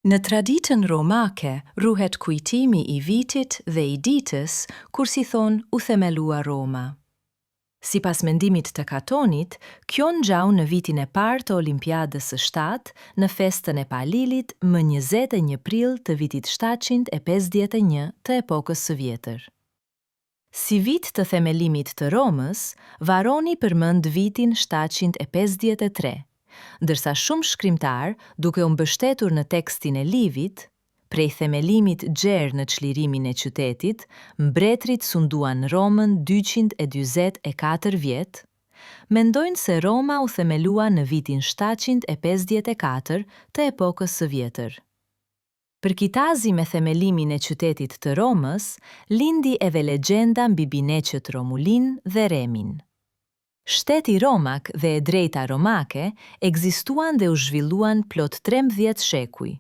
Në traditën romake, ruhet kujtimi I vitit dhe I ditës kur si thonë u themelua Roma. Sipas mendimit të Katonit, kjo ngjau në vitin e parë të Olimpiadës së 7 në festën e Palilit më 21 prill të vitit 751 të epokës së vjetër. Si vit të themelimit të Romës, Varoni përmend vitin 753, ndërsa shumë shkrimtar, duke u mbështetur në tekstin e Livit, prej themelimit gjerë në çlirimin e qytetit, mbretërit sunduan Romën 244 vjet, mendojnë se Roma u themelua në vitin 754 të epokës së vjetër. Përkitazi me themelimin e qytetit të Romës, lindi edhe legjenda mbi bineqët Romulin dhe Remin. Shteti Romak dhe e drejta romake ekzistuan dhe u zhvilluan plot 13 shekuj,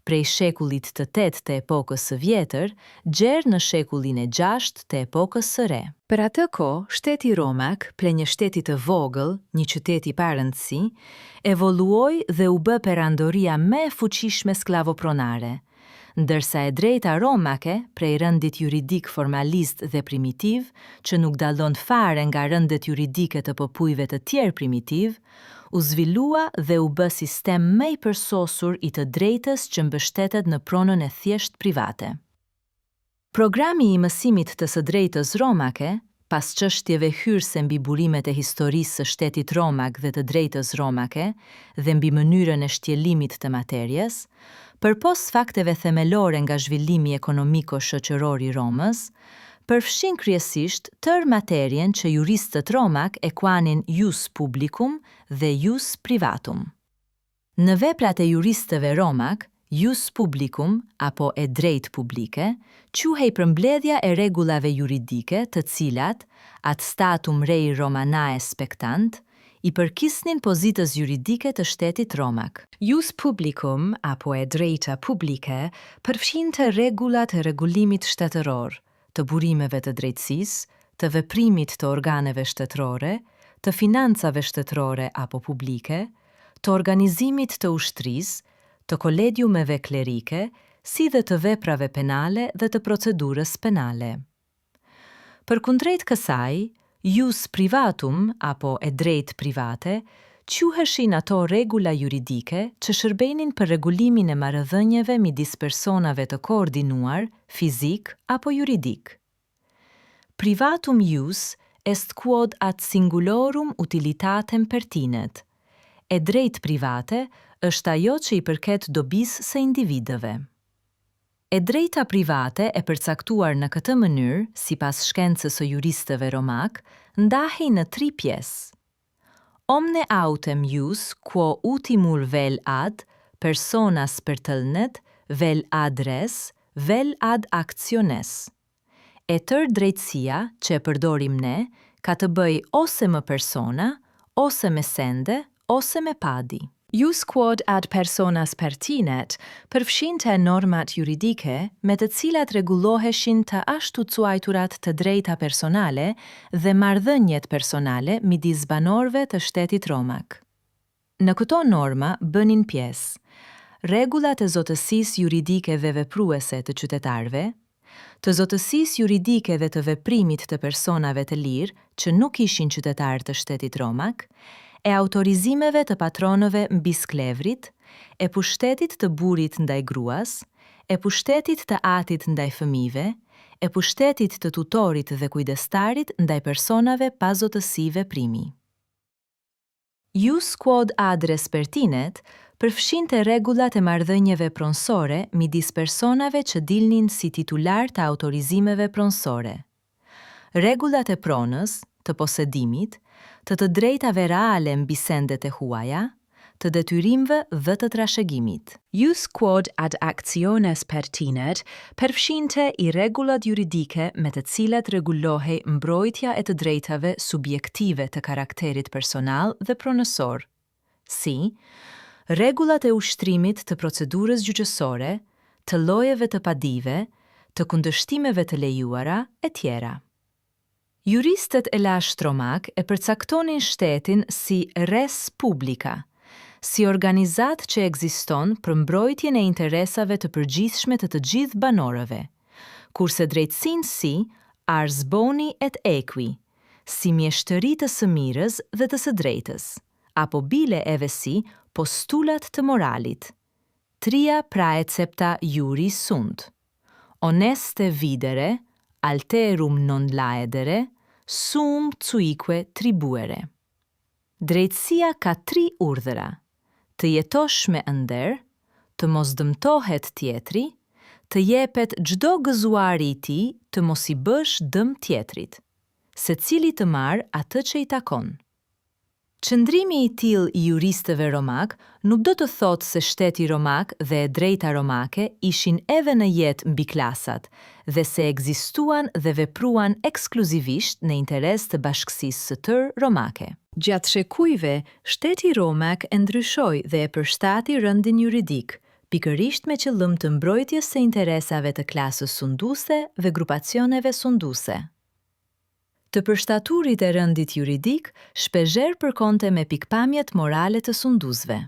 prej shekullit të 8 të epokës së vjetër, gjerë në shekullin e 6 të epokës së re. Për atë kohë, shteti Romak, prej një shteti të vogël, një qytet I parëndësi, evoluoi dhe u bë perandoria më e fuqishme sklavopronare, ndërsa e drejta romake, prej rëndit juridik formalist dhe primitiv, që nuk dallon fare nga rëndet juridike të popujve të tjerë primitiv, u zhvillua dhe u bë sistem më I përsosur I të drejtës që mbështetet në pronën e thjesht private. Programi I mësimit të së drejtës romake, pas çështjeve hyrëse mbi burimet e historisë së shtetit romak dhe të drejtës romake dhe mbi mënyrën e shtjellimit të materjes, përpos fakteve themelore nga zhvillimi ekonomiko-shoqëror I Romës, përfshin kryesisht tërë materjen që juristët romak e quanin ius publicum dhe ius privatum. Në veprat e juristëve romak, ius publicum, apo e drejt publike, quhej përmbledhja e rregullave juridike të cilat, ad statum rei Romanae spectant, I përkisnin pozitës juridike të shtetit romak. Ius publicum, apo e drejta publike, përfshinte rregullat e rregullimit shtetëror, të burimeve të drejtësisë, të veprimit të organeve shtetërore, të financave shtetërore apo publike, të organizimit të ushtrisë, të kolediumeve klerike, si dhe të veprave penale dhe të procedurës penale. Përkundrejt kësaj, ius privatum, apo e drejt private, quheshin ato rregulla juridike që shërbenin për rregullimin e marrëdhënieve midis personave të koordinuar, fizik apo juridik. Privatum ius est quod ad singulorum utilitatem pertinet. E drejt private është ajo që I përket dobisë së individëve. E drejta private e përcaktuar në këtë mënyrë, sipas shkencës së juristëve romak, ndahej në 3 pjesë. Omne autem ius quo utimur vel ad, personas pertëlnet, vel ad res, vel ad actiones. E tërë drejtësia që e përdorim ne, ka të bëj ose me persona, ose me sende, ose me padi. Ius quod ad personas pertinet përfshinte normat juridike me të cilat rregulloheshin të ashtu quajturat të drejta personale dhe marrëdhëniet personale midis banorëve të shtetit romak. Në këto norma bënin pjesë rregullat e zotësisë juridike dhe vepruese të qytetarëve, të zotësisë juridike dhe të veprimit të personave të lirë që nuk ishin qytetarë të shtetit romak, e autorizimeve të patronëve mbi sklevrit, e pushtetit të burrit ndaj gruas, e pushtetit të atit ndaj fëmijëve, e pushtetit të tutorit dhe kujdestarit ndaj personave pa zotësi veprimi. Ius quod ad res pertinet përfshinte rregullat e marrëdhënieve pronësore midis personave që dilnin si titular të autorizimeve pronësore. Rregullat e pronës, të posedimit, të drejtave reale mbi sendet e huaja, të detyrimve dhe të trashëgimit. Ius quod ad actiones pertinet përfshinte I rregullat juridike me të cilat rregullohej mbrojtja e të drejtave subjektive të karakterit personal dhe pronësor, si rregullat e ushtrimit të procedurës gjyqësore, të llojeve të padive, të kundërshtimeve të lejuara e tjera. Juristët e lashtë romak e përcaktonin shtetin si res publica, si organizat që ekziston për mbrojtjen e interesave të përgjithshme të gjithë banorëve, kurse drejtësinë si ars boni et equi, si mjeshtëri të së mirës dhe të së drejtës, apo bile eve si postulat të moralit. Tria praecepta iuri sunt. Honeste videre, alterum non laedere, sum cuique tribuere. Drejtësia ka 3 urdhëra: të jetosh me nder, të mos dëmtohet tjetri, të jepet çdo gëzuari i tij të mos i bësh dëm tjetrit, secili të marr atë që i takon. Qëndrimi i tillë i juristëve romak nuk do të thotë se shteti romak dhe e drejta romake ishin edhe në jetë mbi klasat dhe se ekzistuan dhe vepruan ekskluzivisht në interes të bashkësisë së tërë romake. Gjatë shekujve, shteti romak e ndryshoi dhe e përshtati rëndin juridik, pikërisht me qëllim të mbrojtjes së interesave të klasës sunduese dhe grupacioneve sunduese. Të përshtaturit e rëndit juridik shpeshherë përkonte me pikpamjet morale të sunduesve.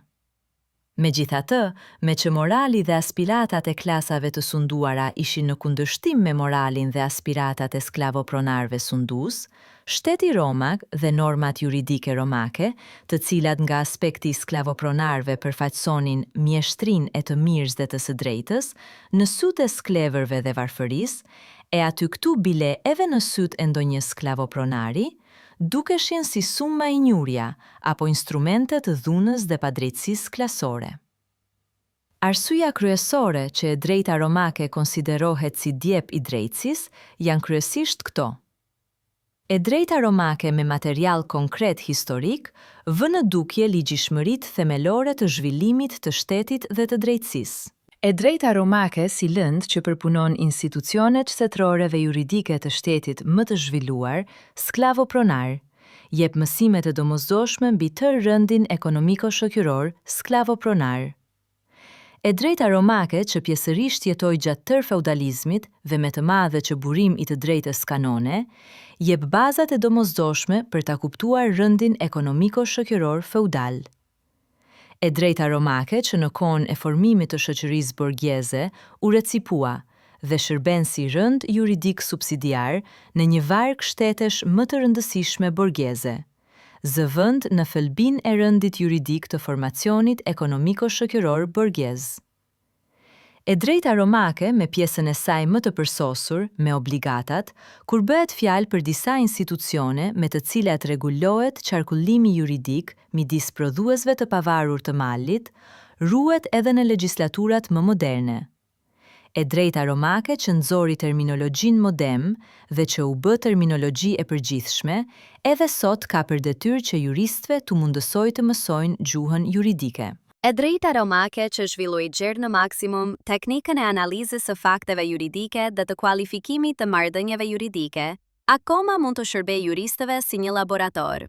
Megjithatë, me që morali dhe aspiratat e klasave të sunduara ishin në kundërshtim me moralin dhe aspiratat e sklavopronarëve sundues, shteti romak dhe normat juridike romake, të cilat nga aspekti sklavopronarëve përfaqësonin mjeshtrinë e të mirës dhe të së drejtës, në sytë e skleverëve dhe varfërisë, e aty këtu bile edhe në sytë e ndonjë sklavopronari, dukeshin si summa injuria apo instrumente të dhunës dhe padrejtësisë klasore. Arsyeja kryesore që e drejta romake konsiderohet si djep i drejtësisë janë kryesisht këto. E drejta romake me material konkret historik vë në dukje ligjshmëritë themelore të zhvillimit të shtetit dhe të drejtësisë. E drejta romake si lëndë që përpunon institucionet shtetërore dhe juridike të shtetit më të zhvilluar, sklavopronar, jep mësime të domosdoshme mbi tërë rëndin ekonomiko-shoqëror sklavopronar. E drejta romake që pjesërisht jetoi gjatë tërë feudalizmit dhe me të madhe që burim i të drejtës kanone, jep bazat e domosdoshme për ta kuptuar rëndin ekonomiko-shoqëror feudal. E drejta romake që në kohën e formimit të shoqërisë borgjeze u recipua dhe shërben si rënd juridik subsidiar në një varg shtetesh më të rëndësishme borgjeze, zëvend në thelbin e rëndit juridik të formacionit ekonomiko-shoqëror borgjez. E drejta romake me pjesën e saj më të përsosur, me obligatat, kur bëhet fjalë për disa institucione me të cilat rregullohet qarkullimi juridik midis prodhuesve të pavarur të mallit, ruhet edhe në legjislaturat më moderne. E drejta romake që nxori terminologjinë modern dhe që u bë terminologji e përgjithshme, edhe sot ka për detyrë që juristëve t'u mundësojë të mësojnë gjuhën juridike. E drejta romake që zhvilloi gjerë në maksimum teknikën e analizës së fakteve juridike dhe të kualifikimit të marrëdhënieve juridike, akoma mund të shërbejë juristëve si një laborator.